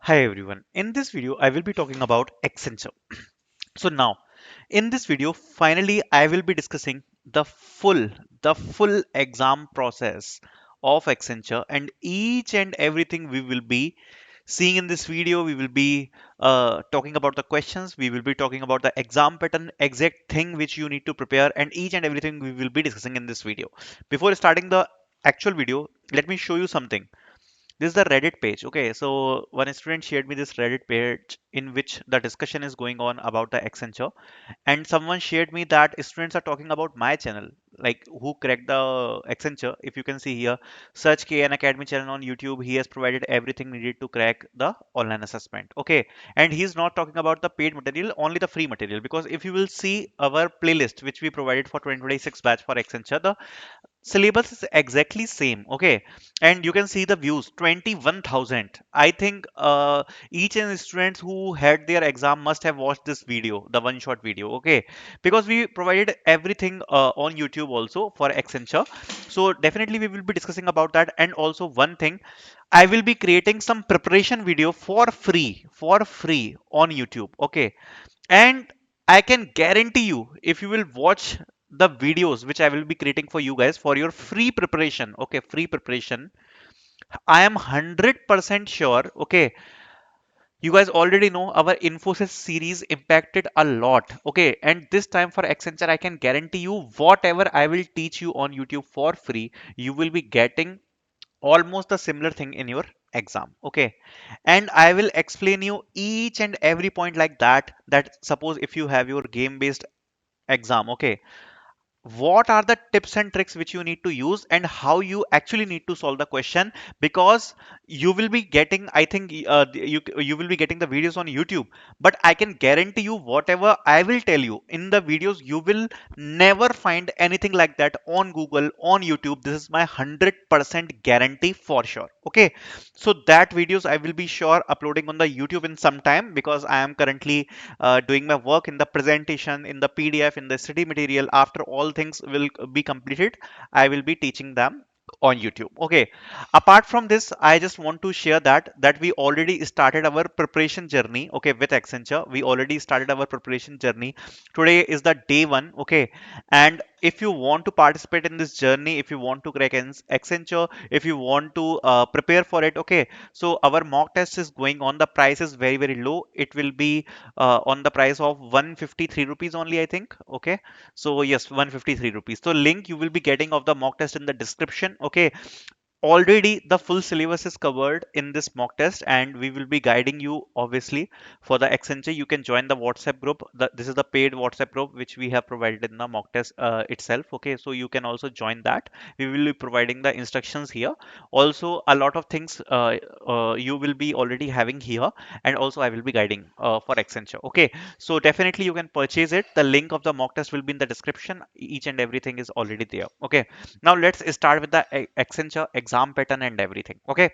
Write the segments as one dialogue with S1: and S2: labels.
S1: Hi everyone. In this video, I will be talking about Accenture. So now, in this video, finally, I will be discussing the full exam process of Accenture and each and everything we will be seeing in this video. We will be talking about the questions. We will be talking about the exam pattern, exact thing which you need to prepare, and each and everything we will be discussing in this video. Before starting the actual video, let me show you something. This is the Reddit page. Okay, so one student shared me this Reddit page in which the discussion is going on about the Accenture, and someone shared me that students are talking about my channel, like who cracked the Accenture. If you can see here, search KN Academy channel on YouTube. He has provided everything needed to crack the online assessment. Okay, and he's not talking about the paid material, only the free material. Because if you will see our playlist, which we provided for 2026 batch for Accenture, the syllabus is exactly same. Okay, and you can see the views 21,000. I think each and students who had their exam must have watched this video, the one shot video. Okay, because we provided everything on YouTube also for Accenture. So definitely we will be discussing about that. And also one thing, I will be creating some preparation video for free on YouTube. Okay, and I can guarantee you, if you will watch the videos which I will be creating for you guys for your free preparation, okay, free preparation, I am 100% sure, okay, you guys already know our Infosys series impacted a lot, okay, and this time for Accenture, I can guarantee you whatever I will teach you on YouTube for free, you will be getting almost the similar thing in your exam. Okay, and I will explain you each and every point like that suppose if you have your game based exam. Okay, what are the tips and tricks which you need to use and how you actually need to solve the question, because you will be getting, I think, you will be getting the videos on YouTube, but I can guarantee you whatever I will tell you in the videos, you will never find anything like that on Google, on YouTube. This is my 100% guarantee for sure. Okay, so that videos I will be sure uploading on the YouTube in some time, because I am currently doing my work in the presentation, in the PDF, in the study material. After all things will be completed, I will be teaching them on YouTube. Okay, apart from this, I just want to share that we already started our preparation journey. Okay, with Accenture, we already started our preparation journey. Today is the day one. Okay, and if you want to participate in this journey, if you want to crack Accenture, if you want to prepare for it, okay, so our mock test is going on. The price is very low. It will be on the price of 153 rupees only, I think. Okay, so yes, 153 rupees. So link you will be getting of the mock test in the description. Okay, already the full syllabus is covered in this mock test, and we will be guiding you obviously for the Accenture. You can join the WhatsApp group. This is the paid WhatsApp group which we have provided in the mock test itself. Okay, so you can also join that. We will be providing the instructions here. Also, a lot of things you will be already having here, and also I will be guiding for Accenture. Okay, so definitely you can purchase it. The link of the mock test will be in the description. Each and everything is already there. Okay, now let's start with the Accenture exam pattern and everything. Okay,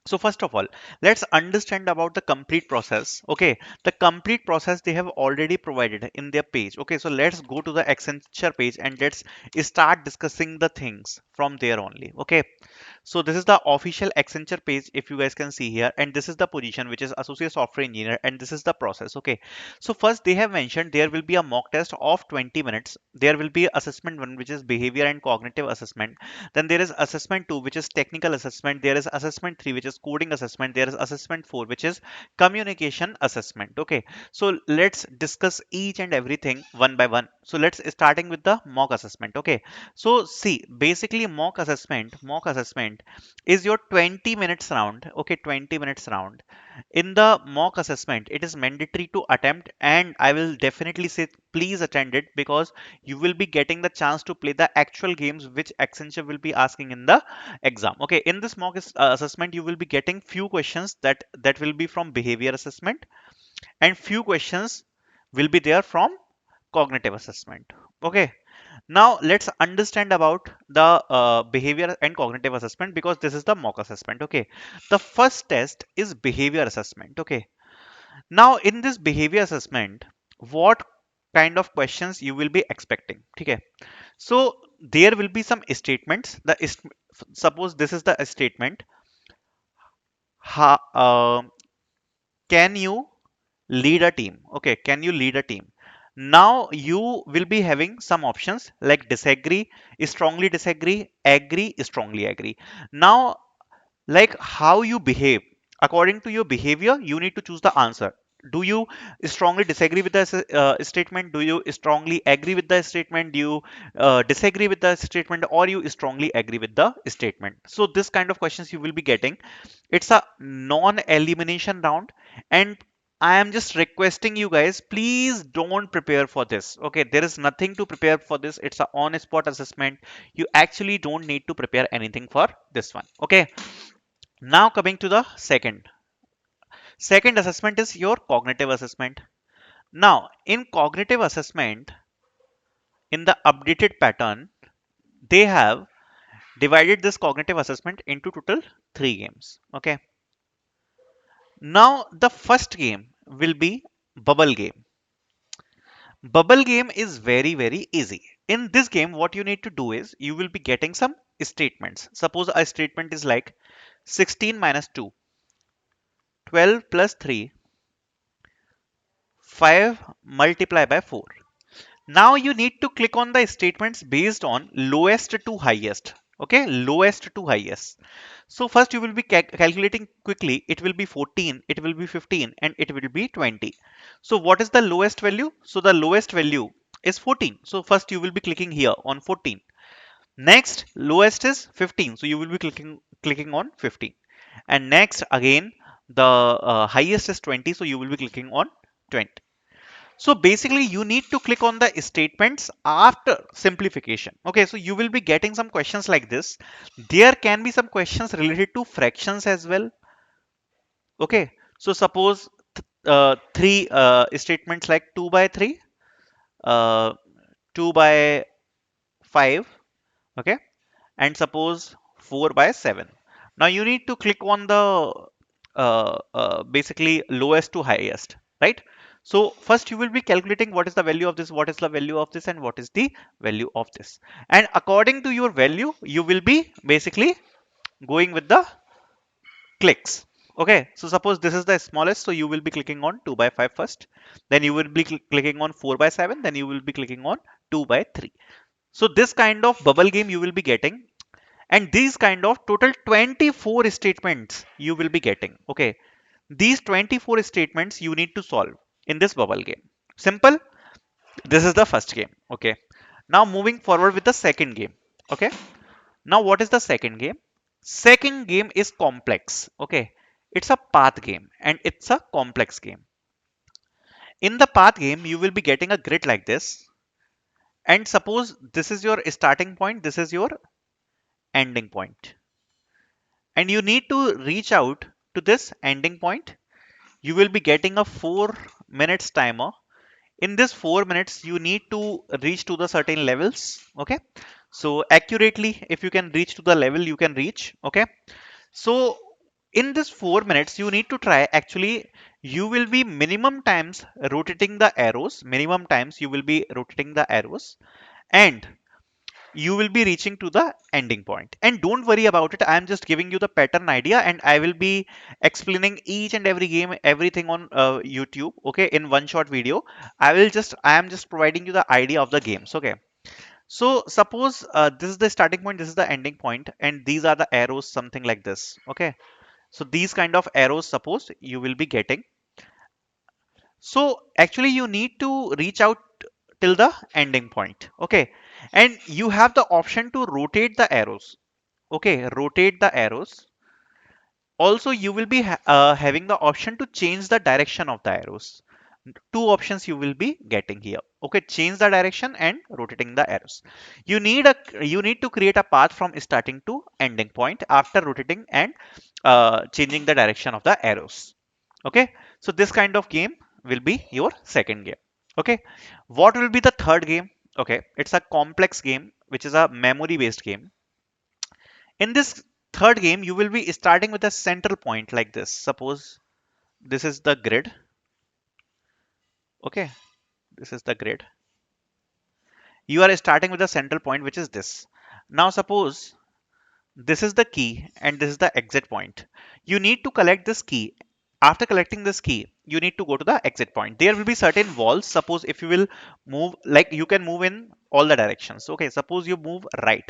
S1: so first of all, let's understand about the complete process. Okay, the complete process they have already provided in their page. Okay, so let's go to the Accenture page and let's start discussing the things from there only. Okay, so this is the official Accenture page, if you guys can see here, and this is the position which is associate software engineer, and this is the process. Okay, so first they have mentioned there will be a mock test of 20 minutes. There will be assessment one, which is behavior and cognitive assessment. Then there is assessment two, which is technical assessment. There is assessment three, which is coding assessment. There is assessment four, which is communication assessment. Okay, so let's discuss each and everything one by one. So let's starting with the mock assessment. Okay, so see, basically mock assessment is your 20 minutes round. Okay, 20 minutes round. In the mock assessment, it is mandatory to attempt, and I will definitely say please attend it, because you will be getting the chance to play the actual games which Accenture will be asking in the exam. Okay, in this assessment, you will be getting few questions that will be from behavior assessment, and few questions will be there from cognitive assessment. Okay, now let's understand about the behavior and cognitive assessment, because this is the mock assessment. Okay, the first test is behavior assessment. Okay, now in this behavior assessment, what kind of questions you will be expecting? Okay, so there will be some statements. Suppose this is the statement. Ha, can you lead a team? Okay, can you lead a team? Now you will be having some options like disagree, strongly disagree, agree, strongly agree. Now, like how you behave, according to your behavior you need to choose the answer. Do you strongly disagree with the statement? Do you strongly agree with the statement? Do you disagree with the statement, or you strongly agree with the statement? So this kind of questions you will be getting. It's a non elimination round, and I am just requesting you guys, please don't prepare for this. Okay, there is nothing to prepare for this. It's a on spot assessment. You actually don't need to prepare anything for this one. Okay, now coming to the second assessment is your cognitive assessment. Now in cognitive assessment, in the updated pattern, they have divided this cognitive assessment into total 3 games. Okay, now the first game will be bubble game. Bubble game is very easy. In this game what you need to do is you will be getting some statements. Suppose a statement is like 16 minus 2, 12 plus 3, 5 multiply by 4. Now you need to click on the statements based on lowest to highest. Okay, lowest to highest. So first you will be calculating quickly. It will be 14, it will be 15, and it will be 20. So what is the lowest value? So the lowest value is 14. So first you will be clicking here on 14. Next lowest is 15. So you will be clicking on 15. And next again the highest is 20. So you will be clicking on 20. So basically you need to click on the statements after simplification. Okay, so you will be getting some questions like this. There can be some questions related to fractions as well. Okay, so suppose three statements like 2 by 3, uh, 2 by 5, okay, and suppose 4 by 7. Now you need to click on the basically lowest to highest, right? So first you will be calculating what is the value of this, what is the value of this, and what is the value of this. And according to your value, you will be basically going with the clicks. Okay, so suppose this is the smallest, so you will be clicking on 2 by 5 first, then you will be clicking on 4 by 7, then you will be clicking on 2 by 3. So this kind of bubble game you will be getting, and these kind of total 24 statements you will be getting. Okay, these 24 statements you need to solve in this bubble game. Simple. This is the first game. Okay, now moving forward with the second game. Okay, now what is the second game? Second game is complex. Okay, it's a path game and it's a complex game. In the path game you will be getting a grid like this, and suppose this is your starting point, this is your ending point, and you need to reach out to this ending point. You will be getting a 4 minutes timer. In this 4 minutes you need to reach to the certain levels. Okay, so accurately if you can reach to the level you can reach. Okay, so in this 4 minutes you need to try, actually you will be minimum times rotating the arrows, minimum times you will be rotating the arrows, and you will be reaching to the ending point. And don't worry about it, I am just giving you the pattern idea, and I will be explaining each and every game, everything on YouTube, okay, in one short video. I am just providing you the idea of the games. Okay, so suppose this is the starting point, this is the ending point, and these are the arrows, something like this. Okay, so these kind of arrows suppose you will be getting. So actually you need to reach out till the ending point. Okay, and you have the option to rotate the arrows. Okay, rotate the arrows. Also you will be having the option to change the direction of the arrows. Two options you will be getting here. Okay, change the direction and rotating the arrows. You need to create a path from starting to ending point after rotating and changing the direction of the arrows. Okay, so this kind of game will be your second game. Okay, what will be the third game? Okay, it's a complex game which is a memory based game. In this third game you will be starting with a central point like this. Suppose this is the grid. Okay, this is the grid. You are starting with a central point which is this. Now suppose this is the key and this is the exit point. You need to collect this key. after collecting this key, you need to go to the exit point. There will be certain walls. Suppose if you will move, like you can move in all the directions. Okay, suppose you move right.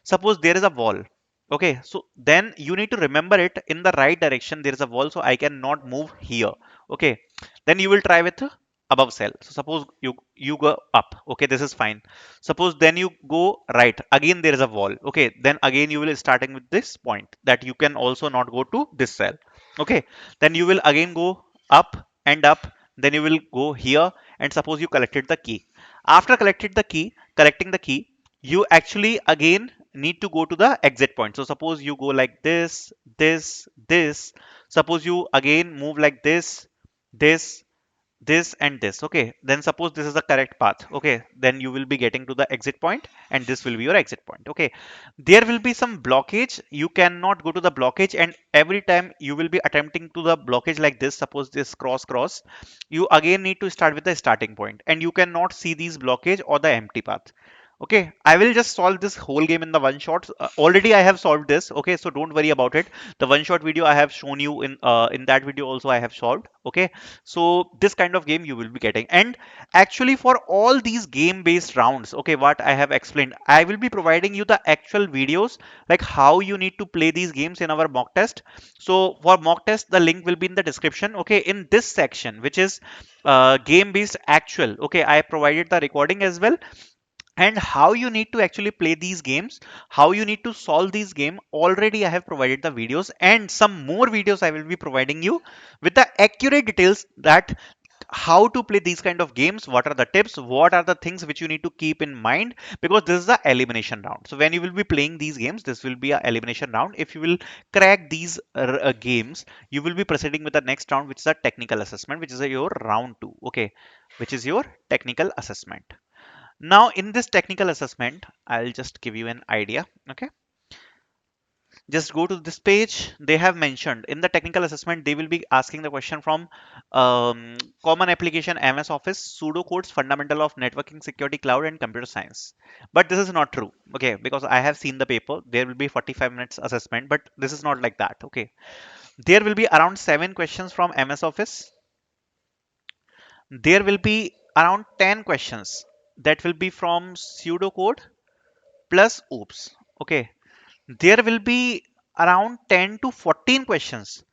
S1: Suppose there is a wall. Okay, so then you need to remember it in the right direction. There is a wall, so I cannot move here. Okay, then you will try with above cell. So suppose you go up. Okay, this is fine. Suppose then you go right. Again there is a wall. Okay, then again you will starting with this point that you can also not go to this cell. Okay, then you will again go up and up, then you will go here, and suppose you collected the key. After collecting the key, you actually again need to go to the exit point. So suppose you go like this. Suppose you again move like this, this and this. Okay, then suppose this is the correct path. Okay, then you will be getting to the exit point, and this will be your exit point. Okay, there will be some blockage. You cannot go to the blockage, and every time you will be attempting to the blockage like this, suppose this cross, you again need to start with the starting point, and you cannot see these blockage or the empty path. Okay, I will just solve this whole game in the one shot. Already I have solved this. Okay, so don't worry about it. The one shot video I have shown you in that video also I have solved. Okay, so this kind of game you will be getting. And actually for all these game based rounds, okay, what I have explained, I will be providing you the actual videos, like how you need to play these games in our mock test. So for mock test, the link will be in the description. Okay, in this section, which is game based actual, okay, I provided the recording as well, and how you need to actually play these games, how you need to solve these game. Already I have provided the videos, and some more videos I will be providing you with the accurate details that how to play these kind of games, what are the tips, what are the things which you need to keep in mind, because this is the elimination round. So when you will be playing these games, this will be a elimination round. If you will crack these games, you will be proceeding with the next round, which is a technical assessment, which is your round 2. Okay, which is your technical assessment. Now, in this technical assessment, I'll just give you an idea. Okay, just go to this page. They have mentioned in the technical assessment, they will be asking the question from common application MS Office, pseudocodes, fundamental of networking, security, cloud, and computer science. But this is not true. Okay, because I have seen the paper. There will be 45 minutes assessment, but this is not like that. Okay, there will be around 7 questions from MS Office. There will be around 10 questions that will be from pseudocode plus oops. Okay, there will be around 10 to 14 questions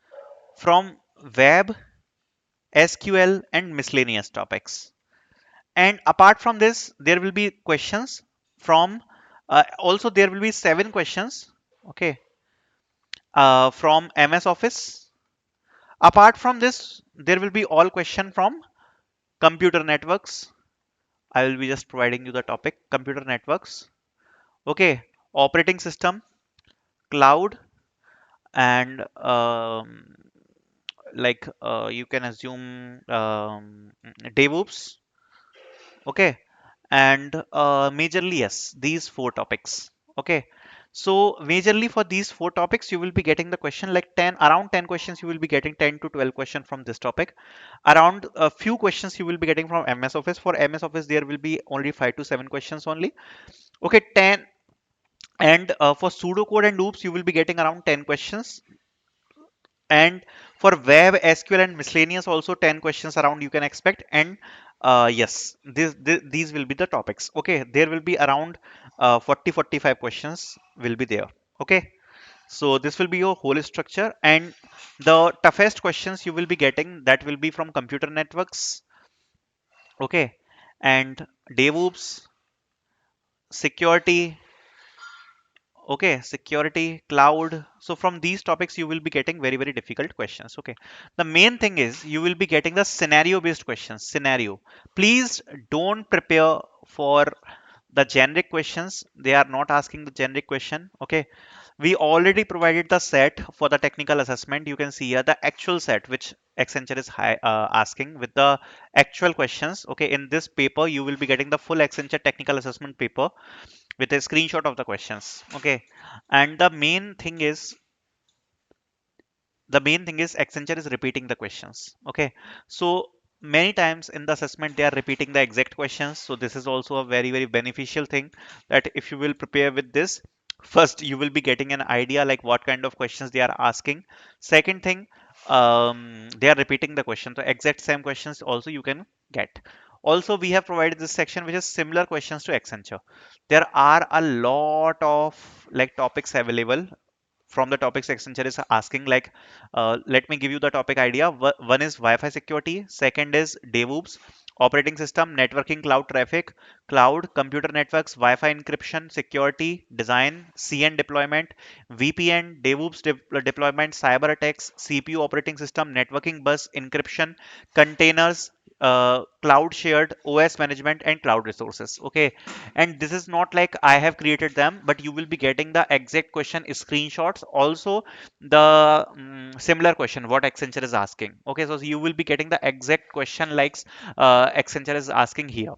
S1: from web, SQL, and miscellaneous topics. And apart from this, there will be questions from also there will be 7 questions. Okay, from MS Office. Apart from this, there will be all question from computer networks. I will be just providing you the topic computer networks. Okay, operating system, cloud, and like you can assume DevOps. Okay, and majorly yes, these 4 topics. Okay, so majorly for these 4 topics, you will be getting the question like 10, around 10 questions. You will be getting 10 to 12 questions from this topic. Around a few questions you will be getting from MS Office. For MS Office, there will be only 5 to 7 questions only. Okay, 10. And for pseudocode and loops, you will be getting around 10 questions. And for web, SQL, and miscellaneous, also 10 questions around you can expect. And yes, these will be the topics. Okay, there will be around 40-45 questions will be there. Okay, so this will be your whole structure. And the toughest questions you will be getting, that will be from computer networks. Okay, and DevOps, security. Okay, security, cloud. So from these topics, you will be getting very difficult questions. Okay, the main thing is you will be getting the scenario based questions. Scenario. Please don't prepare for the generic questions. They are not asking the generic question. Okay, we already provided the set for the technical assessment. You can see here the actual set which Accenture is asking with the actual questions. Okay, in this paper, you will be getting the full Accenture technical assessment paper with a screenshot of the questions. Okay, and the main thing is Accenture is repeating the questions. Okay, so many times in the assessment they are repeating the exact questions. So this is also a very beneficial thing, that if you will prepare with this, first you will be getting an idea like what kind of questions they are asking. Second thing, they are repeating the question. So exact same questions also you can get. Also, we have provided this section which is similar questions to Accenture. There are a lot of like topics available from the topics Accenture is asking. Like, let me give you the topic idea. One is Wi-Fi security. Second is DevOps, operating system, networking, cloud traffic, cloud, computer networks, Wi-Fi encryption, security, design, CN deployment, VPN, DevOps deployment, cyber attacks, CPU operating system, networking bus, encryption, containers, cloud shared, OS management, and cloud resources. Okay, and this is not like I have created them, but you will be getting the exact question screenshots, also the similar question what Accenture is asking. Okay, so you will be getting the exact question like Accenture is asking here.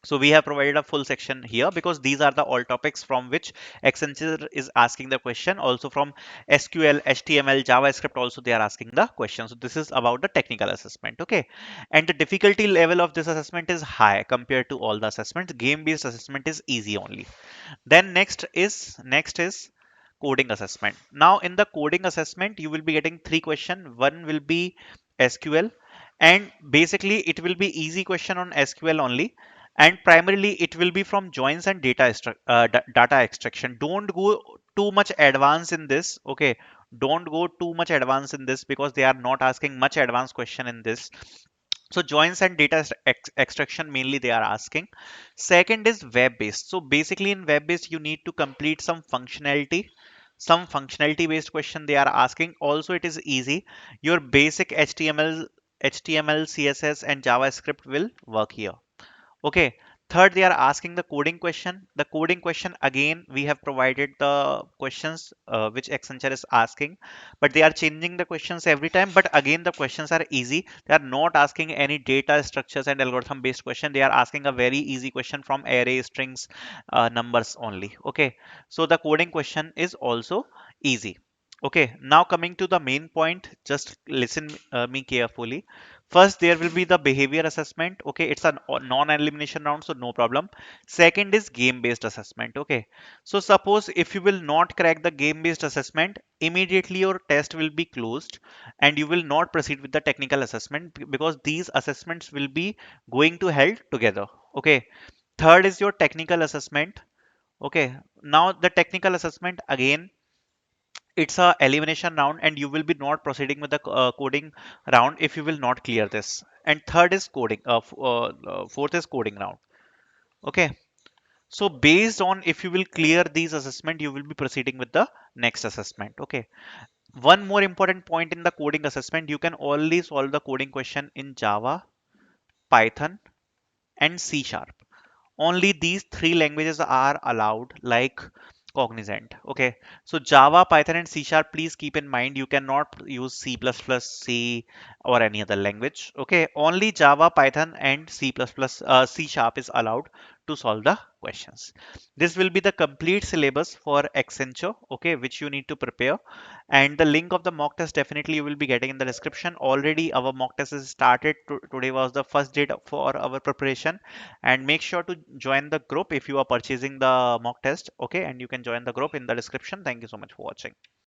S1: So we have provided a full section here because these are the all topics from which Accenture is asking the question. Also from SQL, HTML, JavaScript also they are asking the question. So this is about the technical assessment. Okay. And the difficulty level of this assessment is high compared to all the assessments. Game based assessment is easy only. Then next is coding assessment. Now in the coding assessment, you will be getting three questions. One will be SQL, and basically it will be easy question on SQL only. And primarily it will be from joins and data extraction. Don't go too much advanced in this. Okay, don't go too much advanced in this because they are not asking much advanced question in this. So joins and data extraction mainly they are asking. Second is web based. So basically in web based you need to complete some functionality based question they are asking. Also it is easy. Your basic HTML, CSS and JavaScript will work here. Okay. Third, they are asking the coding question. The coding question, again, we have provided the questions which Accenture is asking, but they are changing the questions every time. But again, the questions are easy. They are not asking any data structures and algorithm based question. They are asking a very easy question from array strings, numbers only. Okay. So the coding question is also easy. Okay. Now coming to the main point, just listen me carefully. First, there will be the behavior assessment. Okay, it's a non-elimination round, so no problem. Second is game-based assessment. Okay, so suppose if you will not crack the game-based assessment, immediately your test will be closed and you will not proceed with the technical assessment because these assessments will be going to held together. Okay, third is your technical assessment. Okay, now the technical assessment again, it's a elimination round and you will be not proceeding with the coding round if you will not clear this. And third is fourth is coding round. Okay, so based on if you will clear these assessment you will be proceeding with the next assessment. Okay, one more important point in the coding assessment, you can only solve the coding question in Java, Python and C sharp. Only these three languages are allowed like cognizant. Okay, so Java, Python and C sharp, please keep in mind you cannot use C++, C or any other language. Okay, only Java, Python and C sharp is allowed to solve the questions. This will be the complete syllabus for Accenture, okay, which you need to prepare. And the link of the mock test definitely you will be getting in the description. Already our mock test is started. Today was the first date for our preparation, and make sure to join the group if you are purchasing the mock test. Okay, and you can join the group in the description. Thank you so much for watching.